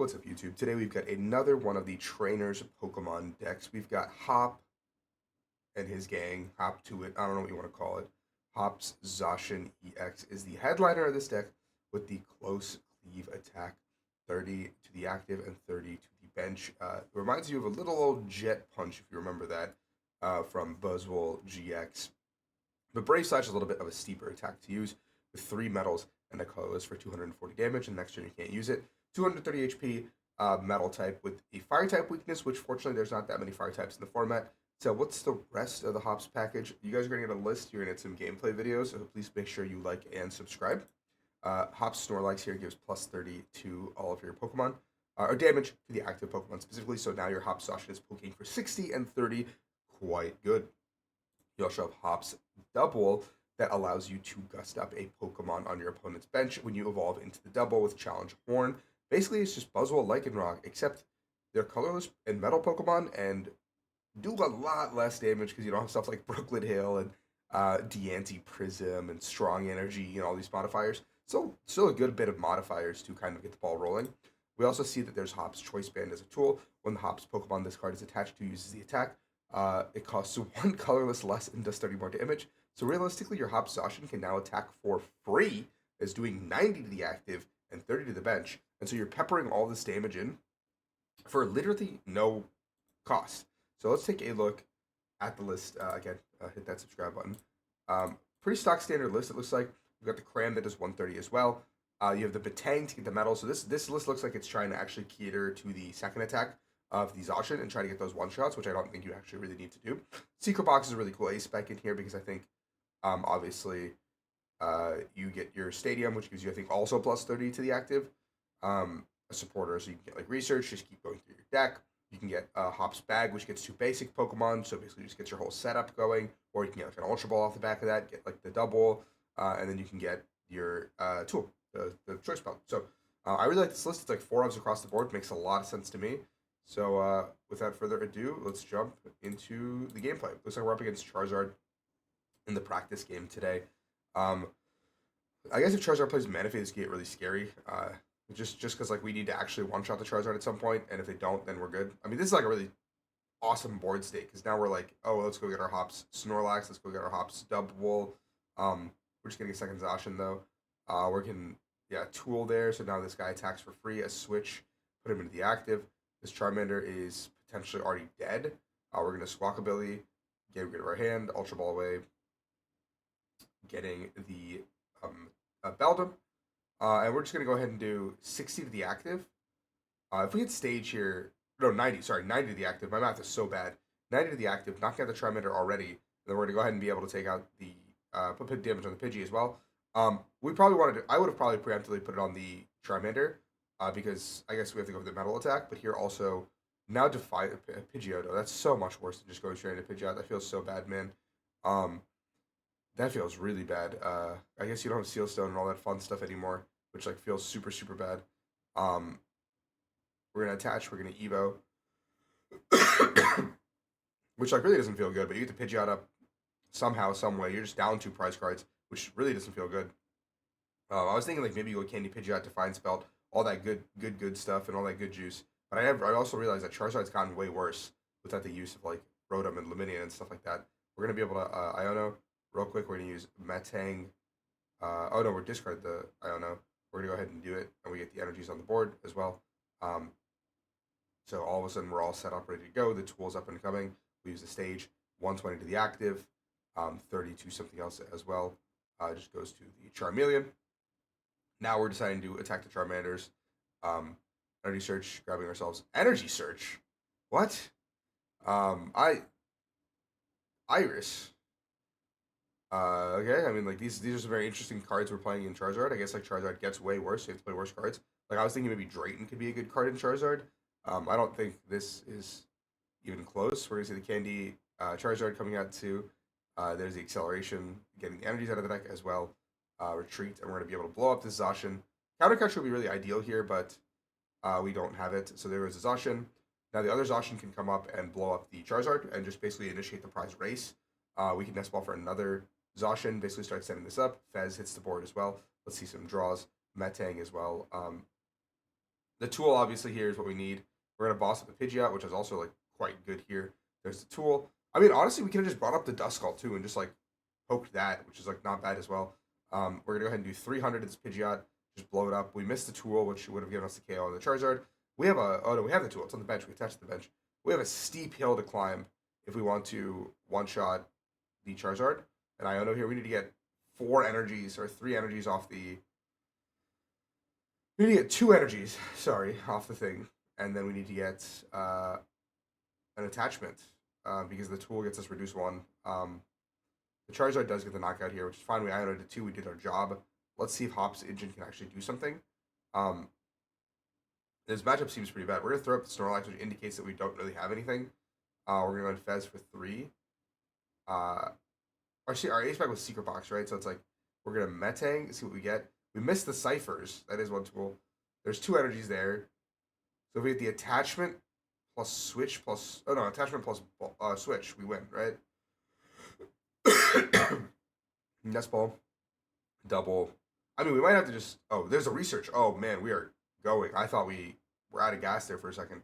What's up, YouTube? Today we've got another one of the trainers Pokemon decks. We've got Hop and his gang, Hop to it, I don't know what you want to call it. Hop's Zacian EX is the headliner of this deck with the close cleave attack, 30 to the active and 30 to the bench. Reminds you of a little old Jet Punch, if you remember that, from Buzzwole GX. But Brave Slash is a little bit of a steeper attack to use with 3 metals and a colorless for 240 damage, and next turn you can't use it. 230 HP, metal type with a fire type weakness, which fortunately there's not that many fire types in the format. So what's the rest of the Hops package? You guys are going to get a list. You're going to get some gameplay videos, so please make sure you like and subscribe. Hops Snorlax here gives plus 30 to all of your Pokemon, or damage to the active Pokemon specifically. So now your Hops Zacian is poking for 60 and 30. Quite good. You also have Hops Double that allows you to gust up a Pokemon on your opponent's bench when you evolve into the double with Challenge Horn. Basically, it's just Buzzwole, Lycanroc, except they're colorless and metal Pokemon and do a lot less damage because you don't have stuff like Brooklyn Hill and Deanti Prism and Strong Energy and all these modifiers. So still a good bit of modifiers to kind of get the ball rolling. We also see that there's Hops Choice Band as a tool. When the Hops Pokemon this card is attached to uses the attack, it costs 1 colorless less and does 30 more damage. So realistically, your Hops Zacian can now attack for free, as doing 90 to the active and 30 to the bench. And so you're peppering all this damage in for literally no cost. So let's take a look at the list. Again, hit that subscribe button. Pretty stock standard list, it looks like. We've got the Cram that does 130 as well. You have the Batang to get the metal. So this list looks like it's trying to actually cater to the second attack of the Zacian and try to get those one-shots, which I don't think you actually really need to do. Secret Box is a really cool ace spec in here because I think, obviously, you get your Stadium, which gives you, I think, also plus 30 to the active. A supporter, so you can get like Research, just keep going through your deck. You can get Hop's Bag, which gets 2 basic Pokemon, so basically just gets your whole setup going. Or you can get like an Ultra Ball off the back of that, get like the double, and then you can get your tool, the Choice Belt. So I really like this list. It's like 4 ofs across the board. Makes a lot of sense to me. So without further ado, let's jump into the gameplay. Looks like we're up against Charizard in the practice game today. I guess if Charizard plays Manaphy, this can get really scary. Just because like we need to actually one-shot the Charizard at some point, and if they don't, then we're good. I mean, this is like a really awesome board state because now we're like, oh, let's go get our Hops Snorlax, let's go get our Hops Double. We're just getting a second Zacian though. We're getting Tool there, so now this guy attacks for free. A switch, put him into the active. This Charmander is potentially already dead. We're gonna Squawkabilly, get rid of our hand, Ultra Ball away, getting the Beldum. And we're just going to go ahead and do 60 to the active. If we hit stage here, no, 90, sorry, 90 to the active. My math is so bad. 90 to the active, knocking out the Charmander already. Then we're going to go ahead and be able to take out the, put damage on the Pidgey as well. We probably wanted to, I would have probably preemptively put it on the Charmander, because I guess we have to go for the metal attack. But here also, now defy Pidgeotto. That's so much worse than just going straight into Pidgeot. That feels so bad, man. That feels really bad. I guess you don't have Seal Stone and all that fun stuff anymore, which like feels super, super bad. We're gonna attach, we're gonna Evo. Which like really doesn't feel good, but you get the Pidgeot up somehow, some way. You're just down 2 prize cards, which really doesn't feel good. I was thinking like maybe you go Candy Pidgeot, Defiance Belt, all that good stuff and all that good juice. But I also realized that Charizard's gotten way worse without the use of like Rotom and Lumineon and stuff like that. We're gonna be able to Iono real quick. We're gonna use Metang. Oh no, we're discard the Iono. We're gonna go ahead and do it, and we get the energies on the board as well. So all of a sudden we're all set up, ready to go. The tool's up and coming. We use the stage. 120 to the active, 30 to something else as well. Just goes to the Charmeleon. Now we're deciding to attack the Charmanders. Energy Search, grabbing ourselves. Energy Search? What? Iris. Okay, I mean, like, these are some very interesting cards we're playing in Charizard. I guess, like, Charizard gets way worse, so you have to play worse cards. Like, I was thinking maybe Drayton could be a good card in Charizard. I don't think this is even close. We're going to see the Candy Charizard coming out, too. There's the Acceleration, getting the energies out of the deck as well. Retreat, and we're going to be able to blow up this Zacian. Counter Catch would be really ideal here, but we don't have it. So there was a Zacian. Now, the other Zacian can come up and blow up the Charizard and just basically initiate the prize race. We can Nest Ball for another Zacian, basically start setting this up. Fez hits the board as well. Let's see some draws. Metang as well. The tool obviously here is what we need. We're gonna boss up the Pidgeot, which is also like quite good here. There's the tool. I mean, honestly, we could have just brought up the Duskull too and just like poked that, which is like not bad as well. We're gonna go ahead and do 300 to this Pidgeot, just blow it up. We missed the tool, which would have given us the KO on the Charizard. We have a oh no, we have the tool. It's on the bench. We attached to the bench. We have a steep hill to climb if we want to one shot the Charizard. And I know here we need to get 4 energies or 3 energies off the. We need to get 2 energies, sorry, off the thing, and then we need to get an attachment because the tool gets us reduce 1. The Charizard does get the knockout here, which is fine. We ionated it 2. We did our job. Let's see if Hop's engine can actually do something. Um, this matchup seems pretty bad. We're going to throw up the Snorlax, which indicates that we don't really have anything. We're going to go in Fez for 3. Our ace pack was Secret Box, right? So it's like we're going to Metang, see what we get. We missed the Ciphers. That is one tool. There's 2 energies there. So if we get the attachment plus switch plus... Oh, no, attachment plus switch. We win, right? Nest Ball. Double. I mean, we might have to just... Oh, there's a research. Oh, man, we are going. I thought we were out of gas there for a second.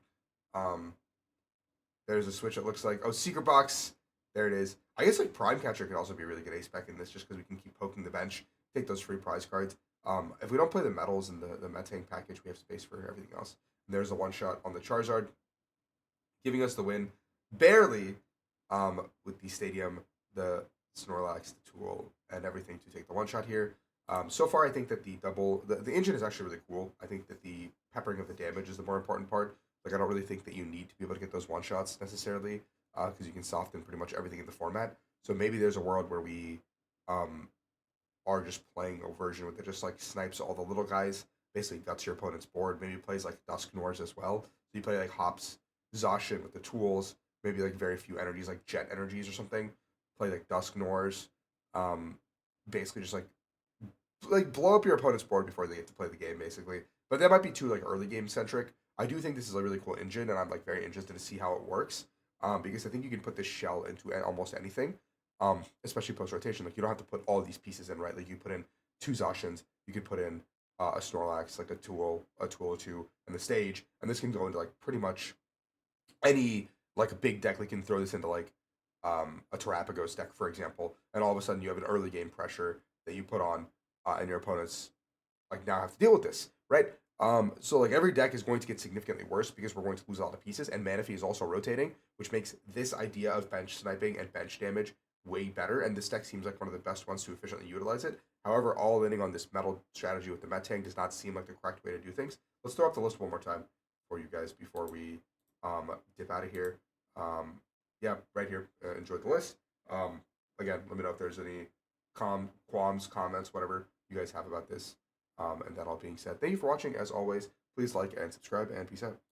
There's a switch, it looks like. Oh, Secret Box. There it is. I guess like Prime Catcher could also be a really good ace spec in this just because we can keep poking the bench, take those free prize cards. If we don't play the metals in the Metang package, we have space for everything else. And there's a one-shot on the Charizard, giving us the win. Barely, with the Stadium, the Snorlax, the Tool, and everything to take the one-shot here. So far, I think that the engine is actually really cool. I think that the peppering of the damage is the more important part. Like, I don't really think that you need to be able to get those one-shots necessarily, because you can soften pretty much everything in the format. So maybe there's a world where we are just playing a version that just like snipes all the little guys, basically guts your opponent's board. Maybe plays like Dusknoirs as well. So you play like Hops, Zacian with the tools, maybe like very few energies, like Jet energies or something. Play like Dusknoirs, basically just like blow up your opponent's board before they get to play the game, basically. But that might be too like early game centric. I do think this is a really cool engine, and I'm like very interested to see how it works. Because I think you can put this shell into almost anything, especially post rotation. Like you don't have to put all these pieces in, right? Like you put in 2 Zacians, you could put in a Snorlax, like a Tool or two, and the stage, and this can go into like pretty much any like a big deck. Like you can throw this into like a Terrapagos deck, for example, and all of a sudden you have an early game pressure that you put on, and your opponents like now have to deal with this, right? So like every deck is going to get significantly worse because we're going to lose a lot of pieces, and Manaphy is also rotating, which makes this idea of bench sniping and bench damage way better. And this deck seems like one of the best ones to efficiently utilize it. However, all inning on this metal strategy with the Metang does not seem like the correct way to do things. Let's throw up the list one more time for you guys before we dip out of here. Yeah, right here. Enjoy the list. Again, let me know if there's any qualms, comments, whatever you guys have about this. And that all being said, thank you for watching. As always, please like and subscribe, and peace out.